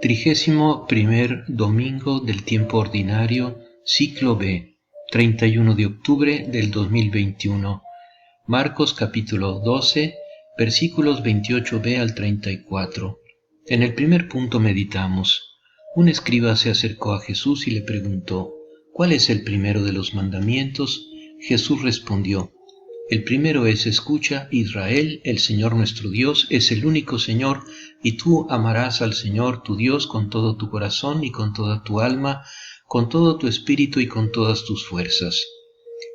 31 domingo del tiempo ordinario, ciclo B, 31 de octubre del 2021. Marcos capítulo 12, versículos 28b al 34. En el primer punto meditamos. Un escriba se acercó a Jesús y le preguntó: ¿cuál es el primero de los mandamientos? Jesús respondió: el primero es: escucha, Israel, el Señor nuestro Dios es el único Señor, y tú amarás al Señor tu Dios con todo tu corazón y con toda tu alma, con todo tu espíritu y con todas tus fuerzas.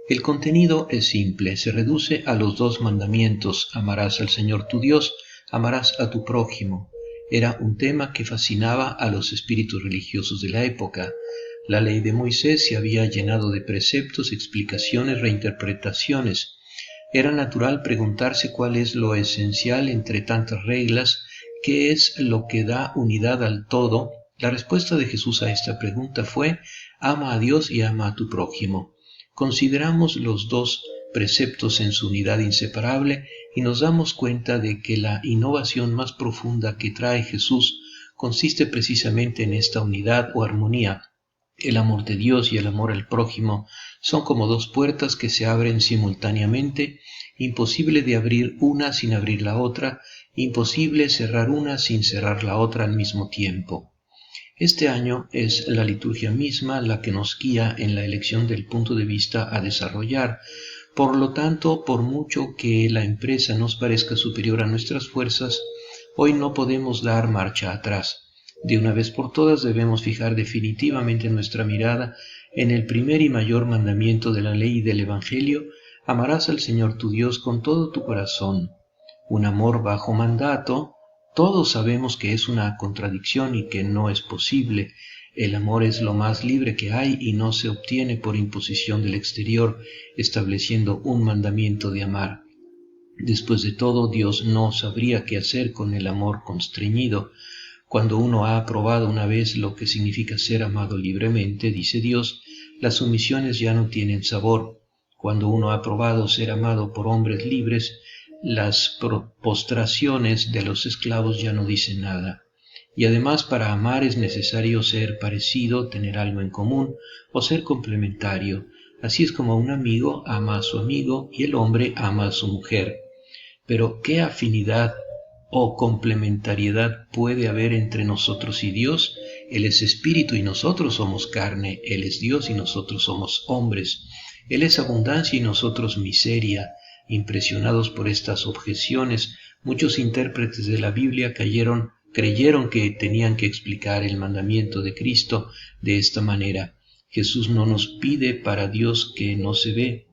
El contenido es simple, se reduce a los dos mandamientos: amarás al Señor tu Dios, amarás a tu prójimo. Era un tema que fascinaba a los espíritus religiosos de la época. La ley de Moisés se había llenado de preceptos, explicaciones, reinterpretaciones. Era natural preguntarse cuál es lo esencial entre tantas reglas, qué es lo que da unidad al todo. La respuesta de Jesús a esta pregunta fue: ama a Dios y ama a tu prójimo. Consideramos los dos preceptos en su unidad inseparable y nos damos cuenta de que la innovación más profunda que trae Jesús consiste precisamente en esta unidad o armonía. El amor de Dios y el amor al prójimo son como dos puertas que se abren simultáneamente, imposible de abrir una sin abrir la otra, imposible cerrar una sin cerrar la otra al mismo tiempo. Este año es la liturgia misma la que nos guía en la elección del punto de vista a desarrollar. Por lo tanto, por mucho que la empresa nos parezca superior a nuestras fuerzas, hoy no podemos dar marcha atrás. De una vez por todas debemos fijar definitivamente nuestra mirada en el primer y mayor mandamiento de la ley y del Evangelio: amarás al Señor tu Dios con todo tu corazón. Un amor bajo mandato, todos sabemos que es una contradicción y que no es posible. El amor es lo más libre que hay y no se obtiene por imposición del exterior, estableciendo un mandamiento de amar. Después de todo, Dios no sabría qué hacer con el amor constreñido. Cuando uno ha probado una vez lo que significa ser amado libremente, dice Dios, las sumisiones ya no tienen sabor. Cuando uno ha probado ser amado por hombres libres, las postraciones de los esclavos ya no dicen nada. Y además, para amar es necesario ser parecido, tener algo en común o ser complementario. Así es como un amigo ama a su amigo y el hombre ama a su mujer. Pero ¿qué afinidad o complementariedad puede haber entre nosotros y Dios? Él es espíritu y nosotros somos carne. Él es Dios y nosotros somos hombres. Él es abundancia y nosotros miseria. Impresionados por estas objeciones, muchos intérpretes de la Biblia creyeron que tenían que explicar el mandamiento de Cristo de esta manera. Jesús no nos pide para Dios que no se ve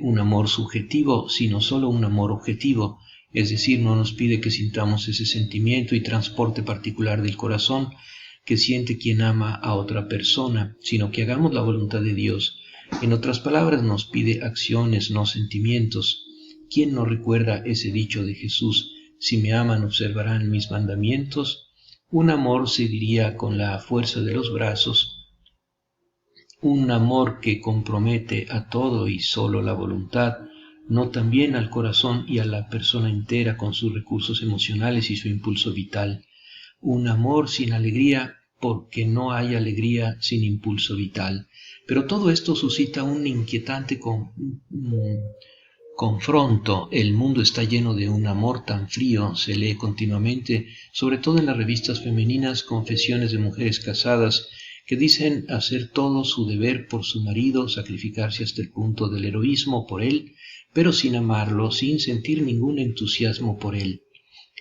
un amor subjetivo, sino solo un amor objetivo. Es decir, no nos pide que sintamos ese sentimiento y transporte particular del corazón que siente quien ama a otra persona, sino que hagamos la voluntad de Dios. En otras palabras, nos pide acciones, no sentimientos. ¿Quién no recuerda ese dicho de Jesús? Si me aman, observarán mis mandamientos. Un amor, se diría con la fuerza de los brazos, un amor que compromete a todo y solo la voluntad, no también al corazón y a la persona entera con sus recursos emocionales y su impulso vital. Un amor sin alegría, porque no hay alegría sin impulso vital. Pero todo esto suscita un inquietante confronto. El mundo está lleno de un amor tan frío. Se lee continuamente, sobre todo en las revistas femeninas, confesiones de mujeres casadas que dicen hacer todo su deber por su marido, sacrificarse hasta el punto del heroísmo por él, pero sin amarlo, sin sentir ningún entusiasmo por él.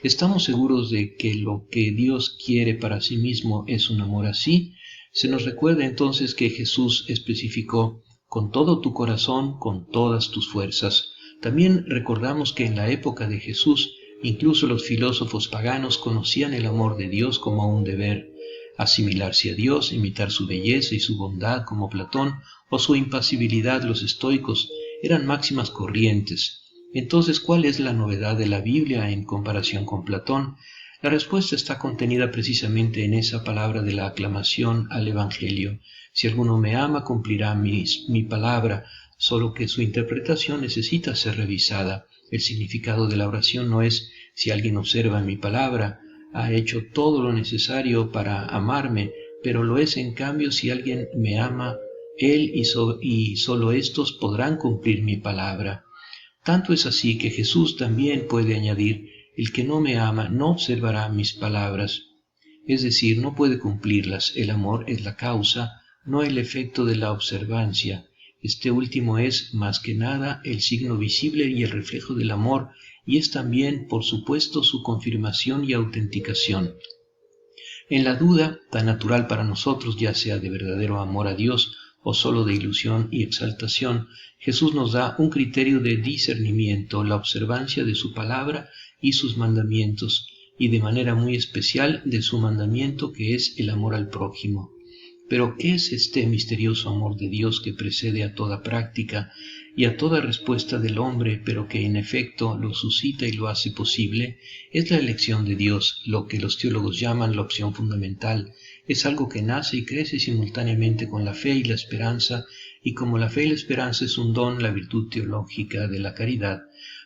¿Estamos seguros de que lo que Dios quiere para sí mismo es un amor así? Se nos recuerda entonces que Jesús especificó: con todo tu corazón, con todas tus fuerzas. También recordamos que en la época de Jesús, incluso los filósofos paganos conocían el amor de Dios como un deber. Asimilarse a Dios, imitar su belleza y su bondad como Platón, o su impasibilidad los estoicos, eran máximas corrientes. Entonces, ¿cuál es la novedad de la Biblia en comparación con Platón? La respuesta está contenida precisamente en esa palabra de la aclamación al Evangelio. Si alguno me ama, cumplirá mi palabra, solo que su interpretación necesita ser revisada. El significado de la oración no es: si alguien observa mi palabra, ha hecho todo lo necesario para amarme, pero lo es en cambio si alguien me ama, él y solo estos podrán cumplir mi palabra. Tanto es así que Jesús también puede añadir, el que no me ama no observará mis palabras. Es decir, no puede cumplirlas. El amor es la causa, no el efecto de la observancia. Este último es, más que nada, el signo visible y el reflejo del amor, y es también, por supuesto, su confirmación y autenticación. En la duda, tan natural para nosotros, ya sea de verdadero amor a Dios o solo de ilusión y exaltación, Jesús nos da un criterio de discernimiento, la observancia de su palabra y sus mandamientos, y de manera muy especial de su mandamiento que es el amor al prójimo. Pero ¿qué es este misterioso amor de Dios que precede a toda práctica y a toda respuesta del hombre, pero que en efecto lo suscita y lo hace posible? Es la elección de Dios, lo que los teólogos llaman la opción fundamental. Es algo que nace y crece simultáneamente con la fe y la esperanza, y como la fe y la esperanza es un don, la virtud teológica de la caridad.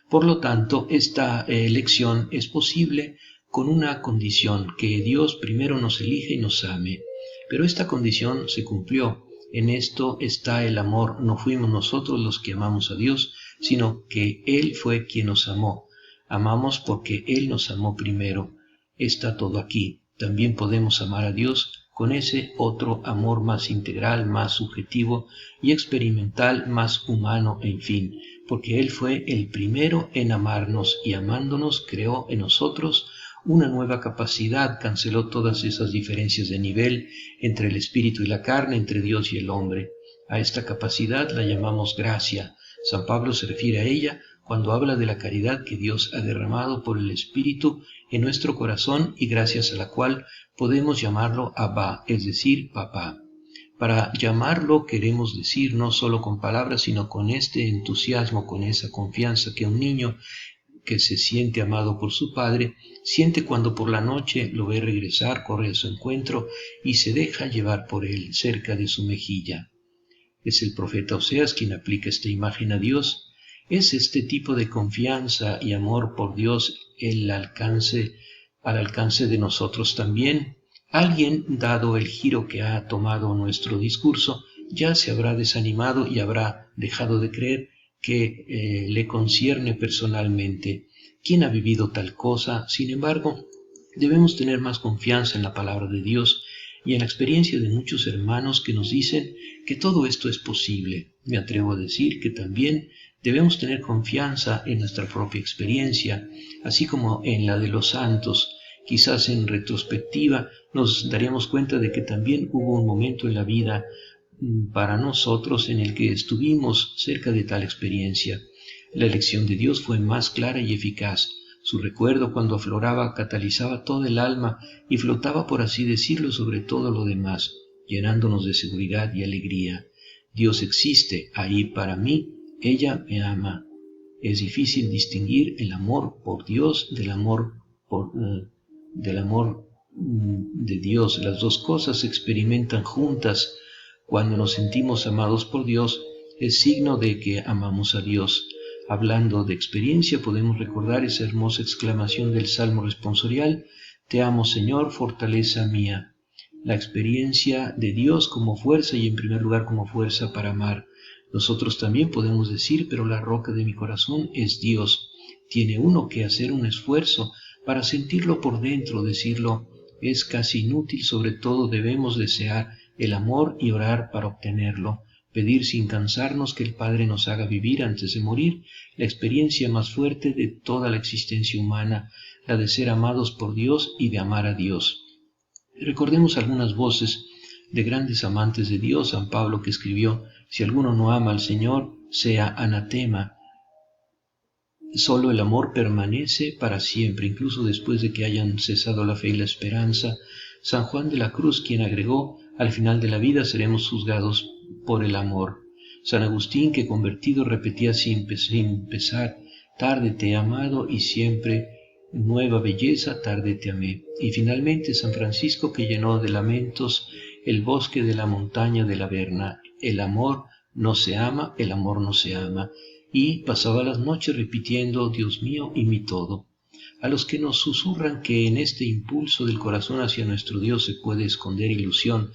Por lo tanto, esta elección es posible con una condición, que Dios primero nos elige y nos ame. Pero esta condición se cumplió. En esto está el amor. No fuimos nosotros los que amamos a Dios, sino que Él fue quien nos amó. Amamos porque Él nos amó primero. Está todo aquí. También podemos amar a Dios con ese otro amor más integral, más subjetivo y experimental, más humano, en fin, porque Él fue el primero en amarnos y amándonos creó en nosotros una nueva capacidad, canceló todas esas diferencias de nivel entre el espíritu y la carne, entre Dios y el hombre. A esta capacidad la llamamos gracia. San Pablo se refiere a ella cuando habla de la caridad que Dios ha derramado por el Espíritu en nuestro corazón y gracias a la cual podemos llamarlo Abba, es decir, papá. Para llamarlo queremos decir no solo con palabras, sino con este entusiasmo, con esa confianza que un niño que se siente amado por su padre, siente cuando por la noche lo ve regresar, corre a su encuentro y se deja llevar por él cerca de su mejilla. Es el profeta Oseas quien aplica esta imagen a Dios. Es este tipo de confianza y amor por Dios al alcance de nosotros también. Alguien, dado el giro que ha tomado nuestro discurso, ya se habrá desanimado y habrá dejado de creer que le concierne personalmente. ¿Quién ha vivido tal cosa? Sin embargo, debemos tener más confianza en la palabra de Dios y en la experiencia de muchos hermanos que nos dicen que todo esto es posible. Me atrevo a decir que también debemos tener confianza en nuestra propia experiencia, así como en la de los santos. Quizás en retrospectiva nos daríamos cuenta de que también hubo un momento en la vida para nosotros en el que estuvimos cerca de tal experiencia. La elección de Dios fue más clara y eficaz. Su recuerdo, cuando afloraba, catalizaba todo el alma y flotaba, por así decirlo, sobre todo lo demás, llenándonos de seguridad y alegría. Dios existe, ahí para mí, ella me ama. Es difícil distinguir el amor por Dios del amor de Dios. Las dos cosas se experimentan juntas. Cuando nos sentimos amados por Dios, es signo de que amamos a Dios. Hablando de experiencia, podemos recordar esa hermosa exclamación del Salmo responsorial: Te amo, Señor, fortaleza mía. La experiencia de Dios como fuerza y en primer lugar como fuerza para amar. Nosotros también podemos decir, pero la roca de mi corazón es Dios. Tiene uno que hacer un esfuerzo para sentirlo por dentro, decirlo es casi inútil, sobre todo debemos desear el amor y orar para obtenerlo, pedir sin cansarnos que el Padre nos haga vivir antes de morir la experiencia más fuerte de toda la existencia humana, la de ser amados por Dios y de amar a Dios. Recordemos algunas voces de grandes amantes de Dios. San Pablo, que escribió: si alguno no ama al Señor, sea anatema. Solo el amor permanece para siempre, incluso después de que hayan cesado la fe y la esperanza. San Juan de la Cruz, quien agregó: al final de la vida seremos juzgados por el amor. San Agustín, que convertido repetía sin pesar: tarde te he amado y siempre nueva belleza, tarde te amé. Y finalmente San Francisco, que llenó de lamentos el bosque de la montaña de la Verna: el amor no se ama, el amor no se ama. Y pasaba las noches repitiendo: Dios mío y mi todo. a los que nos susurran que en este impulso del corazón hacia nuestro Dios se puede esconder ilusión,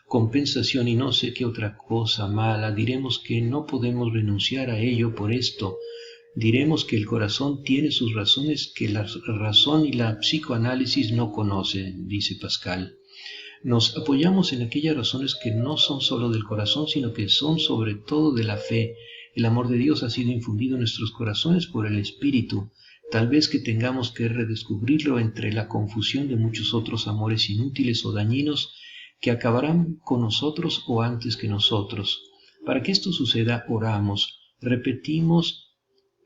compensación y no sé qué otra cosa mala, diremos que no podemos renunciar a ello por esto. Diremos que el corazón tiene sus razones que la razón y la psicoanálisis no conocen, dice Pascal. Nos apoyamos en aquellas razones que no son sólo del corazón, sino que son sobre todo de la fe. El amor de Dios ha sido infundido en nuestros corazones por el Espíritu. Tal vez que tengamos que redescubrirlo entre la confusión de muchos otros amores inútiles o dañinos que acabarán con nosotros o antes que nosotros. Para que esto suceda, oramos, repetimos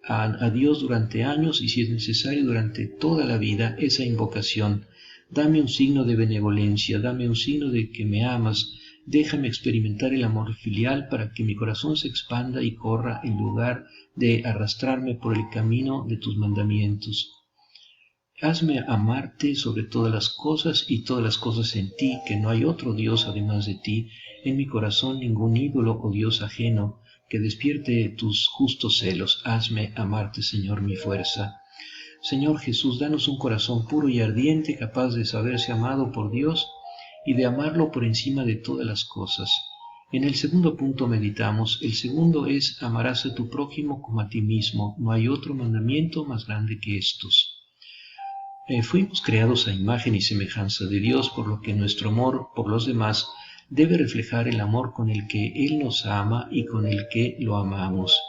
a Dios durante años y si es necesario durante toda la vida esa invocación. Dame un signo de benevolencia, dame un signo de que me amas, déjame experimentar el amor filial para que mi corazón se expanda y corra en lugar de arrastrarme por el camino de tus mandamientos. Hazme amarte sobre todas las cosas y todas las cosas en ti, que no hay otro Dios además de ti, en mi corazón ningún ídolo o Dios ajeno, que despierte tus justos celos. Hazme amarte, Señor, mi fuerza. Señor Jesús, danos un corazón puro y ardiente, capaz de saberse amado por Dios y de amarlo por encima de todas las cosas. En el segundo punto meditamos, el segundo es amarás a tu prójimo como a ti mismo. No hay otro mandamiento más grande que estos. Fuimos creados a imagen y semejanza de Dios, por lo que nuestro amor por los demás debe reflejar el amor con el que Él nos ama y con el que lo amamos.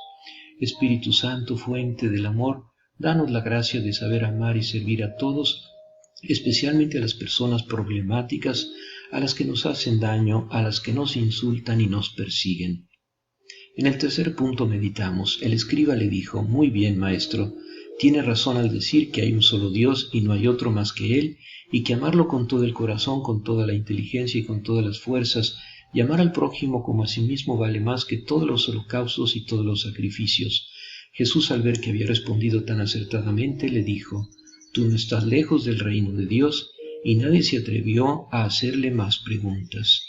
Espíritu Santo, fuente del amor, danos la gracia de saber amar y servir a todos, especialmente a las personas problemáticas, a las que nos hacen daño, a las que nos insultan y nos persiguen. En el tercer punto meditamos, el escriba le dijo, muy bien, maestro, tiene razón al decir que hay un solo Dios y no hay otro más que Él, y que amarlo con todo el corazón, con toda la inteligencia y con todas las fuerzas, y amar al prójimo como a sí mismo vale más que todos los holocaustos y todos los sacrificios. Jesús, al ver que había respondido tan acertadamente, le dijo, tú no estás lejos del reino de Dios, y nadie se atrevió a hacerle más preguntas.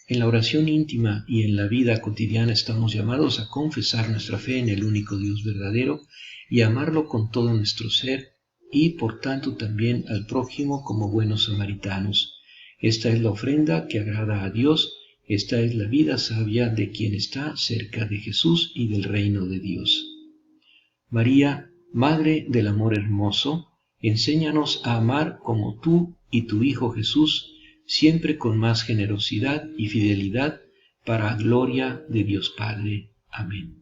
En la oración íntima y en la vida cotidiana estamos llamados a confesar nuestra fe en el único Dios verdadero y a amarlo con todo nuestro ser y, por tanto, también al prójimo como buenos samaritanos. Esta es la ofrenda que agrada a Dios, esta es la vida sabia de quien está cerca de Jesús y del reino de Dios. María, Madre del amor hermoso, enséñanos a amar como tú y tu Hijo Jesús, siempre con más generosidad y fidelidad, para gloria de Dios Padre. Amén.